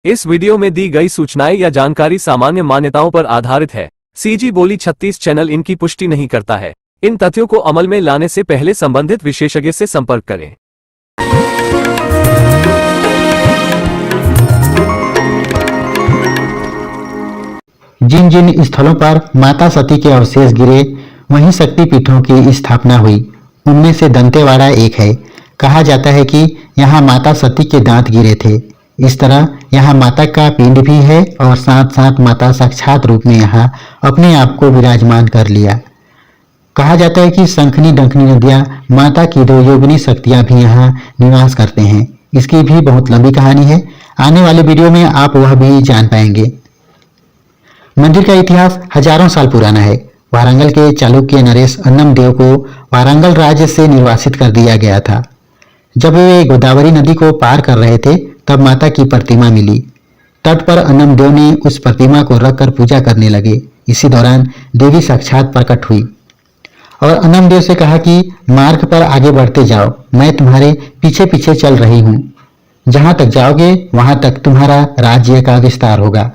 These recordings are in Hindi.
इस वीडियो में दी गई सूचनाएं या जानकारी सामान्य मान्यताओं पर आधारित है। सीजी बोली 36 चैनल इनकी पुष्टि नहीं करता है। इन तथ्यों को अमल में लाने से पहले संबंधित विशेषज्ञ से संपर्क करें। जिन जिन स्थलों पर माता सती के अवशेष गिरे वहीं शक्तिपीठों की स्थापना हुई, उनमें से दंतेवाड़ा एक है। कहा जाता है कि यहाँ माता सती के दांत गिरे थे। इस तरह यहाँ माता का पिंड भी है और साथ साथ माता साक्षात रूप में यहाँ अपने आप को विराजमान कर लिया। कहा जाता है कि शंखनी डंखनी नदियाँ माता की दो योगिनी शक्तियाँ भी यहाँ निवास करते हैं। इसकी भी बहुत लंबी कहानी है, आने वाले वीडियो में आप वह भी जान पाएंगे। मंदिर का इतिहास हजारों साल पुराना है। वारंगल के चालुक्य नरेश अन्नम देव को वारंगल राज्य से निर्वासित कर दिया गया था। जब वे गोदावरी नदी को पार कर रहे थे तब माता की प्रतिमा मिली। तट पर अन्नम देव ने उस प्रतिमा को रखकर पूजा करने लगे। इसी दौरान देवी साक्षात प्रकट हुई और अन्नम देव से कहा कि मार्ग पर आगे बढ़ते जाओ, मैं तुम्हारे पीछे पीछे चल रही हूँ। जहां तक जाओगे वहां तक तुम्हारा राज्य का विस्तार होगा,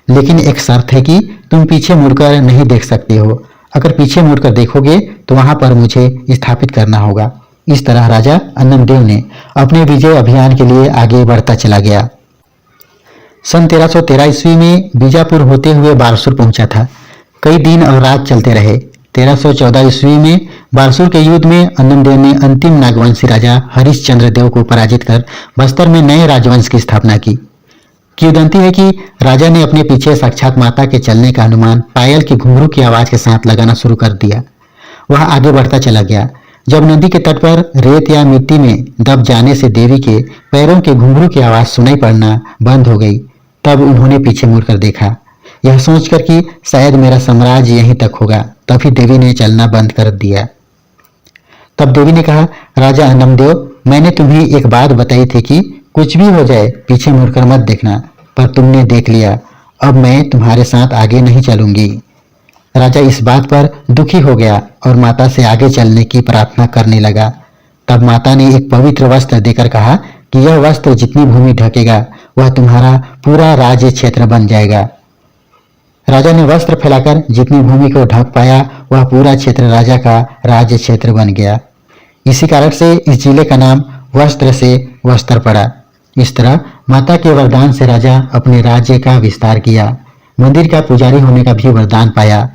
लेकिन एक शर्त है कि तुम पीछे मुड़कर नहीं देख सकते हो। अगर पीछे मुड़कर देखोगे तो वहां पर मुझे स्थापित करना होगा। इस तरह राजा अन्नमदेव ने अपने विजय अभियान के लिए आगे बढ़ता चला गया। सन 1313 ईस्वी में बीजापुर होते हुए बारसूर पहुंचा था। कई दिन और रात चलते रहे। 1314 ईस्वी में बारसूर के युद्ध में अन्नमदेव ने अंतिम नागवंशी राजा हरिश्चंद्र देव को पराजित कर बस्तर में नए राजवंश की स्थापना की। किंवदंती है कि राजा ने अपने पीछे साक्षात माता के चलने का अनुमान पायल की घुंघरू की आवाज के साथ लगाना शुरू कर दिया। वह आगे बढ़ता चला गया। जब नदी के तट पर रेत या मिट्टी में दब जाने से देवी के पैरों के घुंघरू की आवाज सुनाई पड़ना बंद हो गई, तब उन्होंने पीछे मुड़कर देखा, यह सोचकर कि शायद मेरा साम्राज्य यहीं तक होगा। तभी देवी ने चलना बंद कर दिया। तब देवी ने कहा, राजा अन्नमदेव, मैंने तुम्हें एक बात बताई थी कि कुछ भी हो जाए पीछे मुड़कर मत देखना, पर तुमने देख लिया। अब मैं तुम्हारे साथ आगे नहीं चलूंगी। राजा इस बात पर दुखी हो गया और माता से आगे चलने की प्रार्थना करने लगा। तब माता ने एक पवित्र वस्त्र देकर कहा कि यह वस्त्र जितनी भूमि ढकेगा वह तुम्हारा पूरा राज्य क्षेत्र बन जाएगा। राजा ने वस्त्र फैलाकर जितनी भूमि को ढक पाया वह पूरा क्षेत्र राजा का राज्य क्षेत्र बन गया। इसी कारण से इस जिले का नाम वस्त्र से वस्त्र पड़ा। इस तरह माता के वरदान से राजा अपने राज्य का विस्तार किया। मंदिर का पुजारी होने का भी वरदान पाया।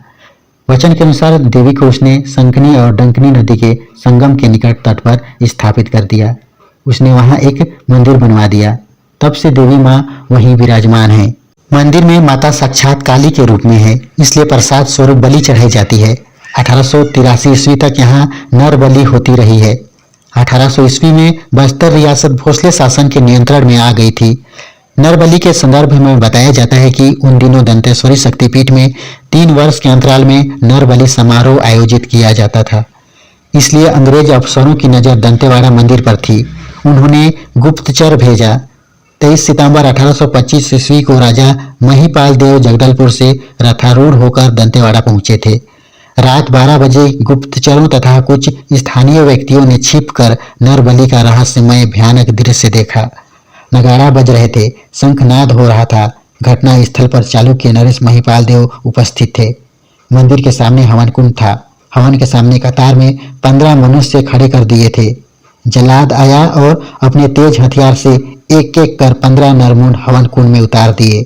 वचन के अनुसार देवी को उसने शंखनी और डंकनी नदी के संगम के निकट तट पर स्थापित कर दिया। उसने वहां एक मंदिर बनवा दिया। तब से देवी माँ वहीं विराजमान है। मंदिर में माता साक्षात काली के रूप में है, इसलिए प्रसाद स्वरूप बलि चढ़ाई जाती है। 1883 ईस्वी तक यहाँ नर बलि होती रही है। 1800 ईस्वी में बस्तर रियासत भोसले शासन के नियंत्रण में आ गई थी। नरबलि के संदर्भ में बताया जाता है कि उन दिनों दंतेश्वरी शक्तिपीठ में 3 वर्ष के अंतराल में नरबलि समारोह आयोजित किया जाता था। इसलिए अंग्रेज अफसरों की नजर दंतेवाड़ा मंदिर पर थी। उन्होंने गुप्तचर भेजा। 23 सितंबर 1825 ईस्वी को राजा महिपाल देव जगदलपुर से रथारूढ़ होकर दंतेवाड़ा पहुंचे थे। रात 12 बजे गुप्तचरों तथा कुछ स्थानीय व्यक्तियों ने छिपकर नरबलि का रहस्यमय भयानक दृश्य देखा। नगाड़ा बज रहे थे, शंखनाद हो रहा था। घटना स्थल पर चालुक्य नरेश महिपाल देव उपस्थित थे। मंदिर के सामने हवन कुंड था। हवन के सामने कतार में 15 मनुष्य खड़े कर दिए थे। जल्लाद आया और अपने तेज हथियार से एक एक कर 15 नरमुंड हवन कुंड में उतार दिए।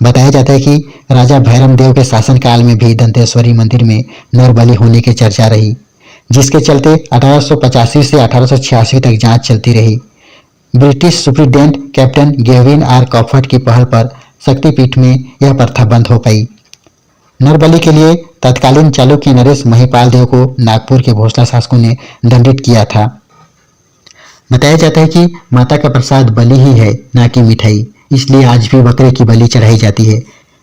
बताया जाता है कि राजा भैरम देव के शासनकाल में भी दंतेश्वरी मंदिर में नरबलि होने की चर्चा रही, जिसके चलते 1885 से 1886 तक जांच चलती रही। British superintendent captain Gavin R Coffert की पहल पर शक्तिपीठ में यह प्रथा बंद हो गई। नरबलि के लिए तत्कालीन चालुक्य नरेश महिपाल देव को नागपुर के भोसला शासकों ने दंडित किया था। बताया जाता है कि माता का प्रसाद बलि ही है, ना कि मिठाई, इसलिए आज भी बकरे की बलि चढ़ाई जाती है।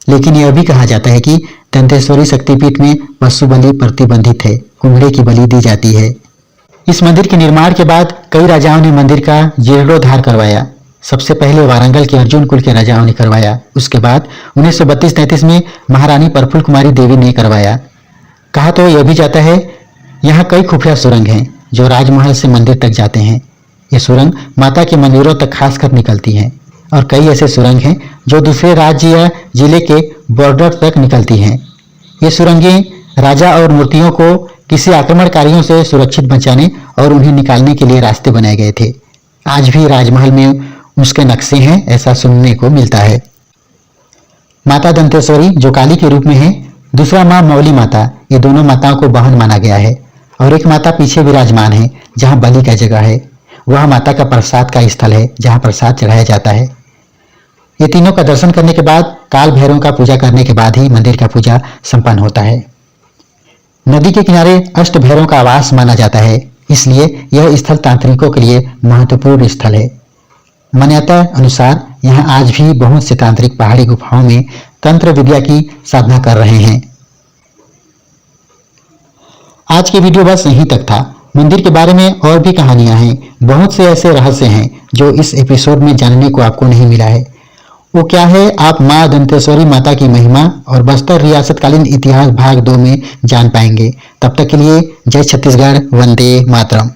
लेकिन यह भी कहा जाता है कि दंतेश्वरी शक्तिपीठ में पशु बलि प्रतिबंधित है, कुंडे की बलि दी जाती है। इस मंदिर के निर्माण के बाद कई राजाओं ने मंदिर का जीर्णोद्धार करवाया। सबसे पहले वारंगल के अर्जुन कुल के राजाओं ने करवाया। उसके बाद 1932-33 में महारानी प्रफुल्ल कुमारी देवी ने करवाया। कहा तो यह भी जाता है यहाँ कई खुफिया सुरंग हैं जो राजमहल से मंदिर तक जाते हैं। ये सुरंग माता के मंदिरों तक खासकर निकलती हैं। और कई ऐसे सुरंग हैं जो दूसरे राज्य या जिले के बॉर्डर तक निकलती हैं। ये सुरंगें राजा और मूर्तियों को किसी आक्रमणकारियों से सुरक्षित बचाने और उन्हें निकालने के लिए रास्ते बनाए गए थे। आज भी राजमहल में उसके नक्शे हैं, ऐसा सुनने को मिलता है। माता दंतेश्वरी जो काली के रूप में है, दूसरा माँ मौली माता, ये दोनों माताओं को बहन माना गया है। और एक माता पीछे विराजमान है जहाँ बलि का जगह है, वह माता का प्रसाद का स्थल है जहाँ प्रसाद चढ़ाया जाता है। ये तीनों का दर्शन करने के बाद काल भैरव का पूजा करने के बाद ही मंदिर का पूजा संपन्न होता है। नदी के किनारे अष्ट भैरव का आवास माना जाता है, इसलिए यह स्थल तांत्रिकों के लिए महत्वपूर्ण स्थल है। मान्यता अनुसार यहाँ आज भी बहुत से तांत्रिक पहाड़ी गुफाओं में तंत्र विद्या की साधना कर रहे हैं। आज की वीडियो बस यहीं तक था। मंदिर के बारे में और भी कहानियां हैं, बहुत से ऐसे रहस्य हैं जो इस एपिसोड में जानने को आपको नहीं मिला है। वो क्या है, आप मां दंतेश्वरी माता की महिमा और बस्तर रियासतकालीन इतिहास भाग 2 में जान पाएंगे। तब तक के लिए जय छत्तीसगढ़, वंदे मातरम।